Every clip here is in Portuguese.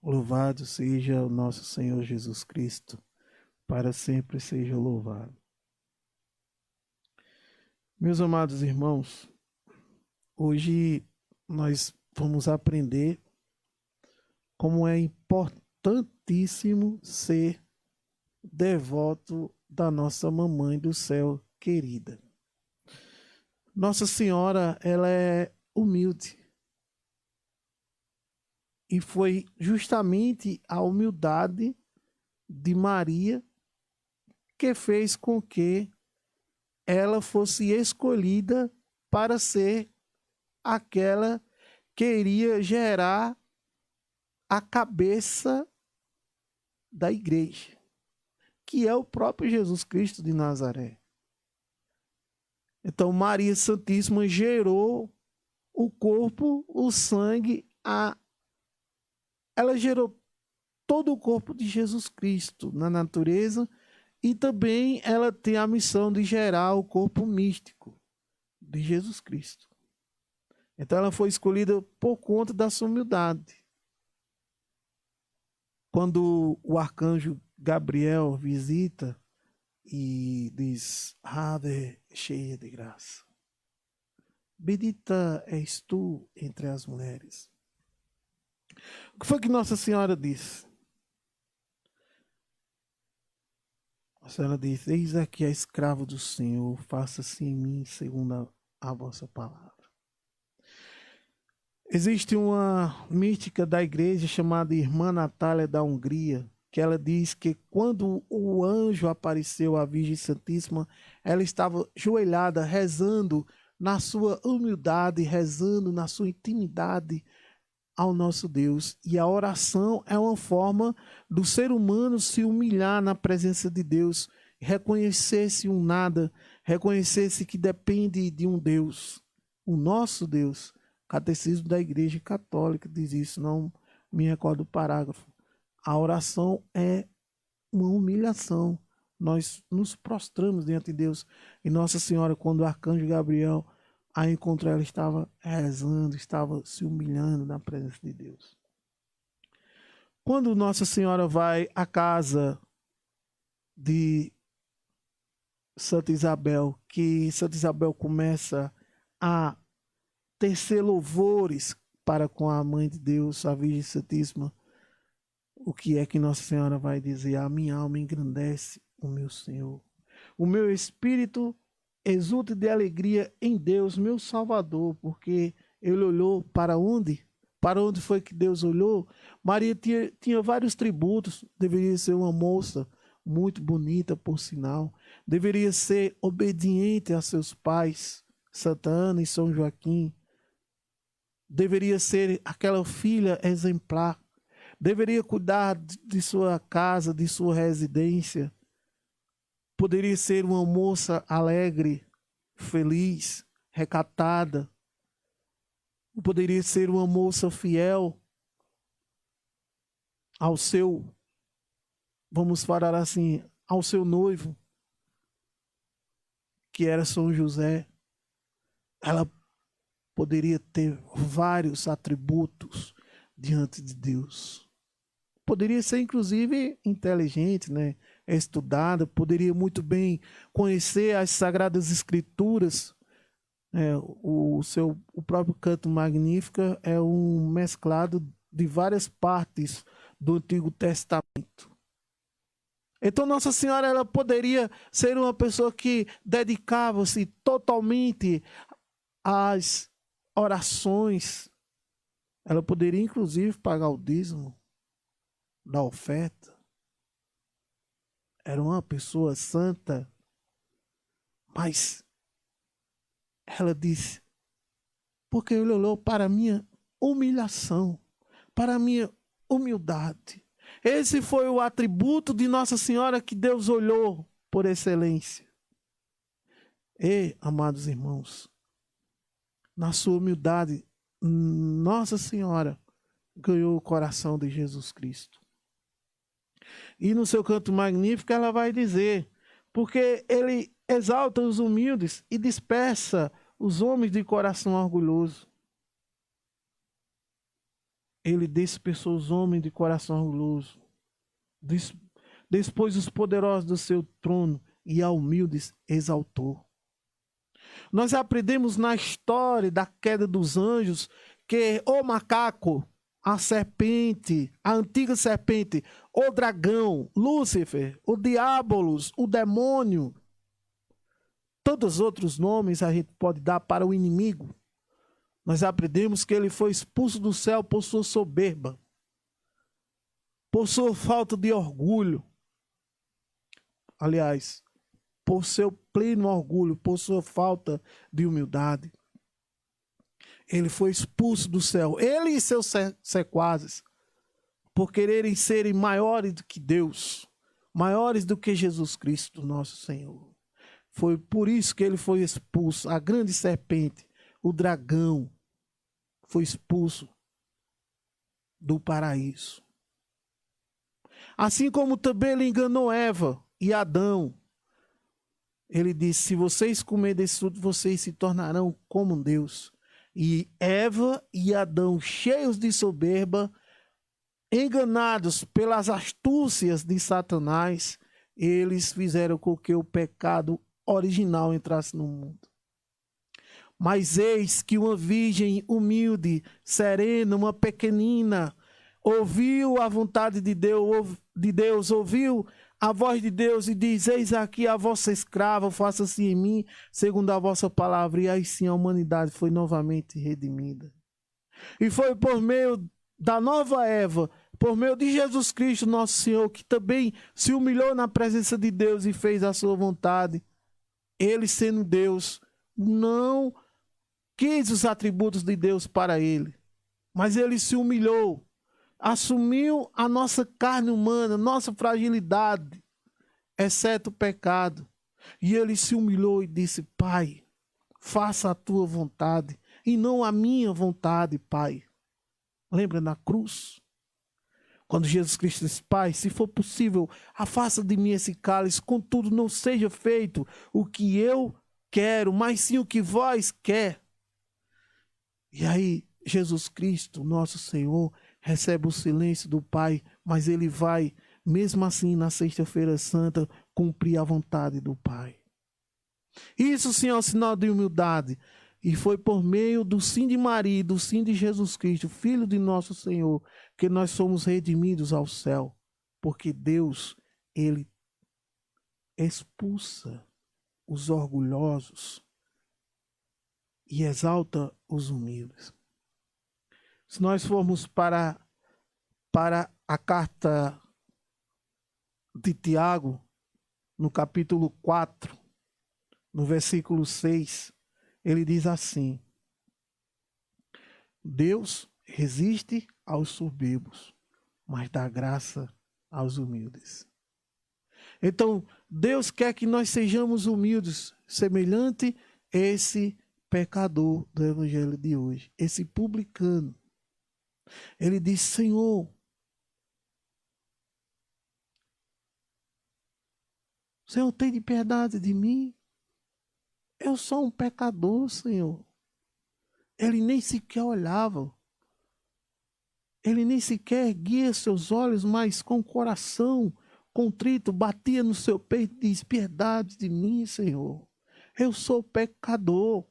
Louvado seja o nosso Senhor Jesus Cristo, para sempre seja louvado. Meus amados irmãos, hoje nós vamos aprender como é importantíssimo ser devoto da nossa mamãe do céu querida. Nossa Senhora, ela é humilde. E foi justamente a humildade de Maria que fez com que ela fosse escolhida para ser aquela que iria gerar a cabeça da igreja, que é o próprio Jesus Cristo de Nazaré. Então, Maria Santíssima gerou o corpo, o sangue, ela gerou todo o corpo de Jesus Cristo na natureza, e também ela tem a missão de gerar o corpo místico de Jesus Cristo. Então ela foi escolhida por conta da sua humildade. Quando o arcanjo Gabriel visita e diz: Ave cheia de graça, bendita és tu entre as mulheres. O que foi que Nossa Senhora disse? A Senhora disse: eis aqui a escrava do Senhor, faça-se em mim segundo a vossa palavra. Existe uma mística da igreja chamada Irmã Natália da Hungria, que ela diz que quando o anjo apareceu à Virgem Santíssima, ela estava ajoelhada, rezando na sua humildade, rezando na sua intimidade ao nosso Deus. E a oração é uma forma do ser humano se humilhar na presença de Deus, reconhecer-se um nada, reconhecer-se que depende de um Deus, o nosso Deus. O Catecismo da Igreja Católica diz isso, não me recordo do parágrafo. A oração é uma humilhação. Nós nos prostramos diante de Deus. E Nossa Senhora, quando o arcanjo Gabriel a encontrou, ela estava rezando, estava se humilhando na presença de Deus. Quando Nossa Senhora vai à casa de Santa Isabel, que Santa Isabel começa a tecer louvores para com a Mãe de Deus, a Virgem Santíssima, o que é que Nossa Senhora vai dizer? A minha alma engrandece o meu Senhor. O meu espírito exulta de alegria em Deus, meu Salvador, porque ele olhou para onde? Para onde foi que Deus olhou? Maria tinha vários tributos, deveria ser uma moça muito bonita, por sinal, deveria ser obediente a seus pais, Santa Ana e São Joaquim, deveria ser aquela filha exemplar, deveria cuidar de sua casa, de sua residência, poderia ser uma moça alegre, feliz, recatada, poderia ser uma moça fiel ao seu, vamos falar assim, ao seu noivo, que era São José. Ela poderia ter vários atributos diante de Deus. Poderia ser, inclusive, inteligente, né? Estudada, poderia muito bem conhecer as Sagradas Escrituras. O próprio canto Magnífica é um mesclado de várias partes do Antigo Testamento. Então Nossa Senhora, ela poderia ser uma pessoa que dedicava-se totalmente às orações. Ela poderia, inclusive, pagar o dízimo da oferta. Era uma pessoa santa, mas ela disse: porque ele olhou para a minha humilhação, para a minha humildade. Esse foi o atributo de Nossa Senhora que Deus olhou por excelência. E, amados irmãos, na sua humildade, Nossa Senhora ganhou o coração de Jesus Cristo. E no seu canto magnífico ela vai dizer: porque ele exalta os humildes e dispersa os homens de coração orgulhoso. ele dispersou os homens de coração orgulhoso, dispôs os poderosos do seu trono e a humildes exaltou. Nós aprendemos na história da queda dos anjos que o macaco, a serpente, a antiga serpente, o dragão, Lúcifer, o diabolos, o demônio, tantos outros nomes a gente pode dar para o inimigo. Nós aprendemos que ele foi expulso do céu por sua soberba, por sua falta de orgulho. Aliás, por seu pleno orgulho, por sua falta de humildade. Ele foi expulso do céu, ele e seus sequazes, por quererem serem maiores do que Deus, maiores do que Jesus Cristo, nosso Senhor. Foi por isso que ele foi expulso. A grande serpente, o dragão, foi expulso do paraíso. Assim como também ele enganou Eva e Adão. Ele disse: se vocês comerem desse fruto, vocês se tornarão como Deus. E Eva e Adão, cheios de soberba, enganados pelas astúcias de Satanás, eles fizeram com que o pecado original entrasse no mundo. Mas eis que uma virgem humilde, serena, uma pequenina, ouviu a vontade de Deus, ouviu a voz de Deus e diz: eis aqui a vossa escrava, faça-se em mim segundo a vossa palavra. E aí sim a humanidade foi novamente redimida. E foi por meio da nova Eva, por meio de Jesus Cristo, nosso Senhor, que também se humilhou na presença de Deus e fez a sua vontade. Ele, sendo Deus, não quis os atributos de Deus para ele, mas ele se humilhou, assumiu a nossa carne humana, nossa fragilidade, exceto o pecado. E ele se humilhou e disse: Pai, faça a tua vontade e não a minha vontade, Pai. Lembra na cruz? Quando Jesus Cristo disse: Pai, se for possível, afasta de mim esse cálice, contudo não seja feito o que eu quero, mas sim o que vós quer. E aí Jesus Cristo, nosso Senhor, recebe o silêncio do Pai, mas ele vai, mesmo assim, na sexta-feira santa, cumprir a vontade do Pai. Isso sim é um sinal de humildade. E foi por meio do sim de Maria e do sim de Jesus Cristo, Filho de nosso Senhor, que nós somos redimidos ao céu. Porque Deus, ele expulsa os orgulhosos e exalta os humildes. Se nós formos para a carta de Tiago, no capítulo 4, no versículo 6, ele diz assim: Deus resiste aos soberbos, mas dá graça aos humildes. Então, Deus quer que nós sejamos humildes, semelhante a esse pecador do evangelho de hoje, esse publicano. Ele diz: Senhor, Senhor, tem de piedade de mim. Eu sou um pecador, Senhor. Ele nem sequer olhava. Ele nem sequer erguia seus olhos, mas com o coração contrito, batia no seu peito e diz: piedade de mim, Senhor. Eu sou pecador.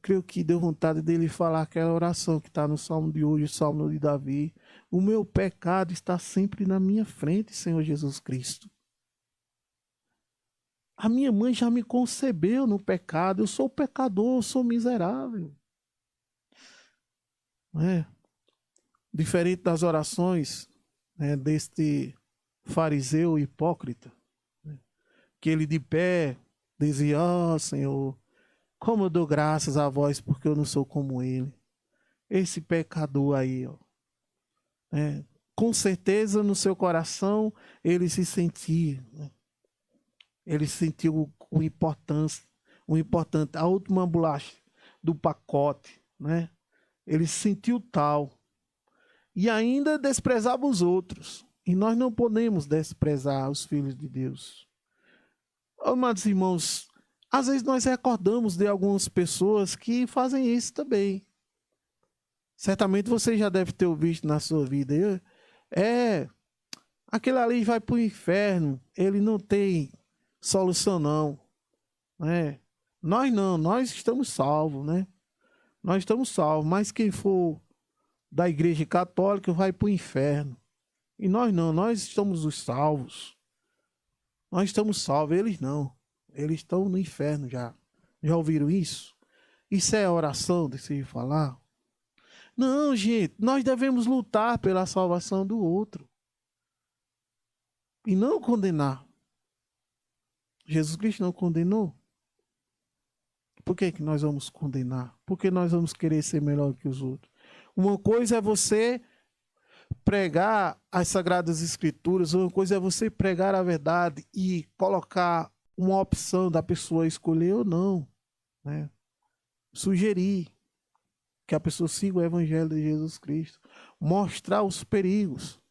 Creio que deu vontade dele falar aquela oração que está no Salmo de hoje, o Salmo de Davi. O meu pecado está sempre na minha frente, Senhor Jesus Cristo. A minha mãe já me concebeu no pecado. Eu sou pecador, eu sou miserável. Diferente das orações deste fariseu hipócrita, que ele de pé dizia: ó Senhor, como eu dou graças a vós porque eu não sou como ele. Esse pecador aí, com certeza no seu coração ele se sentia, ele sentiu o importante, a última bolacha do pacote, Ele se sentiu tal. E ainda desprezava os outros. E nós não podemos desprezar os filhos de Deus. Amados irmãos, às vezes nós recordamos de algumas pessoas que fazem isso também. Certamente você já deve ter ouvido na sua vida. Aquele ali vai para o inferno, ele não tem solução não, né? Nós não, nós estamos salvos, né? Nós estamos salvos, mas quem for da igreja católica vai para o inferno. E nós não, nós estamos os salvos. Nós estamos salvos, eles não. Eles estão no inferno já. Já ouviram isso? Isso é oração, deixa eu falar. Não, gente, nós devemos lutar pela salvação do outro. E não condenar. Jesus Cristo não condenou. Por que nós vamos condenar? Por que nós vamos querer ser melhor que os outros? Uma coisa é você pregar as Sagradas Escrituras, uma coisa é você pregar a verdade e colocar uma opção da pessoa escolher ou não, né? Sugerir que a pessoa siga o Evangelho de Jesus Cristo, mostrar os perigos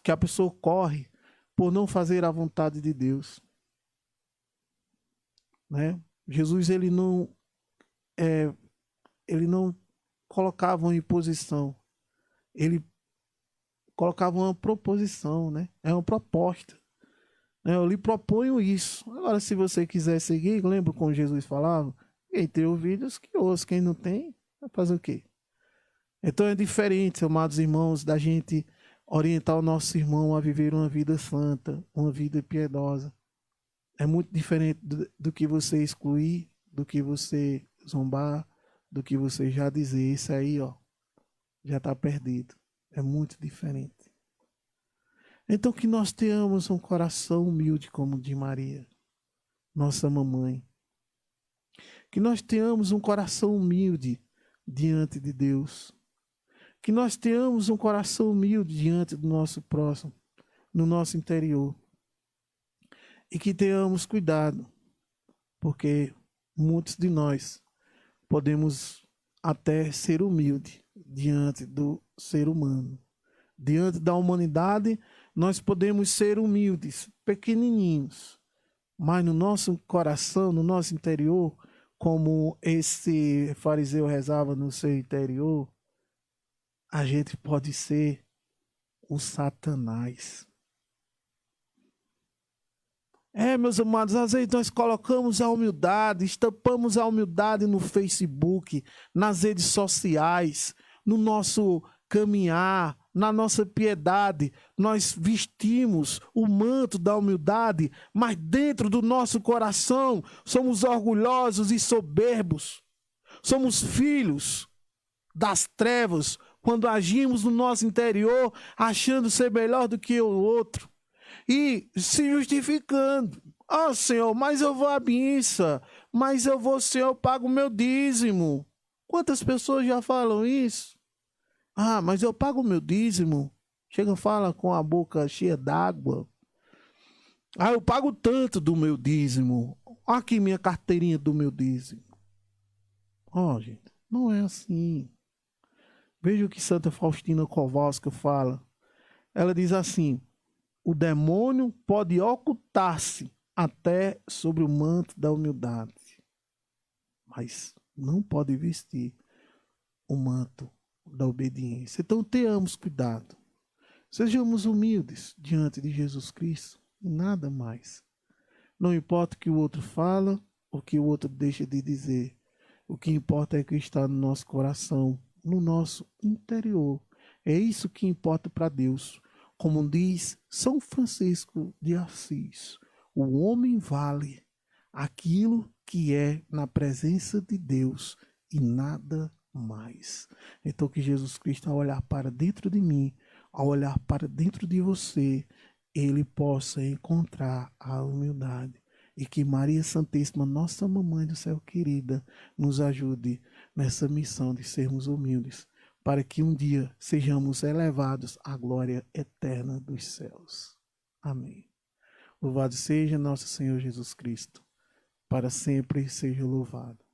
que a pessoa corre por não fazer a vontade de Deus, né? Jesus ele não colocava uma imposição, ele colocava uma proposição, né? É uma proposta. Eu lhe proponho isso. Agora, se você quiser seguir, lembra como Jesus falava? Quem tem ouvidos, que ouça. Quem não tem, vai fazer o quê? Então é diferente, amados irmãos, da gente orientar o nosso irmão a viver uma vida santa, uma vida piedosa. É muito diferente do que você excluir, do que você zombar, do que você já dizer. Isso aí, ó, já está perdido. É muito diferente. Então que nós tenhamos um coração humilde como o de Maria, nossa mamãe. Que nós tenhamos um coração humilde diante de Deus. Que nós tenhamos um coração humilde diante do nosso próximo, no nosso interior. E que tenhamos cuidado, porque muitos de nós podemos até ser humildes diante do ser humano. Diante da humanidade, nós podemos ser humildes, pequenininhos, mas no nosso coração, no nosso interior, como esse fariseu rezava no seu interior, a gente pode ser o Satanás. Meus amados, às vezes nós colocamos a humildade, estampamos a humildade no Facebook, nas redes sociais, no nosso caminhar, na nossa piedade. Nós vestimos o manto da humildade, mas dentro do nosso coração somos orgulhosos e soberbos. Somos filhos das trevas quando agimos no nosso interior, achando ser melhor do que o outro. E se justificando. Senhor, mas eu vou à missa. Mas eu vou, Senhor, eu pago o meu dízimo. Quantas pessoas já falam isso? Mas eu pago o meu dízimo. Chega e fala com a boca cheia d'água. Eu pago tanto do meu dízimo. Aqui minha carteirinha do meu dízimo. Gente, não é assim. Veja o que Santa Faustina Kowalska fala. Ela diz assim: o demônio pode ocultar-se até sobre o manto da humildade, mas não pode vestir o manto da obediência. Então tenhamos cuidado. Sejamos humildes diante de Jesus Cristo e nada mais. Não importa o que o outro fala, o que o outro deixa de dizer. O que importa é o que está no nosso coração, no nosso interior. É isso que importa para Deus. Como diz São Francisco de Assis, o homem vale aquilo que é na presença de Deus e nada mais. Então que Jesus Cristo, ao olhar para dentro de mim, ao olhar para dentro de você, ele possa encontrar a humildade. E que Maria Santíssima, nossa mamãe do céu querida, nos ajude nessa missão de sermos humildes, para que um dia sejamos elevados à glória eterna dos céus. Amém. Louvado seja nosso Senhor Jesus Cristo. Para sempre seja louvado.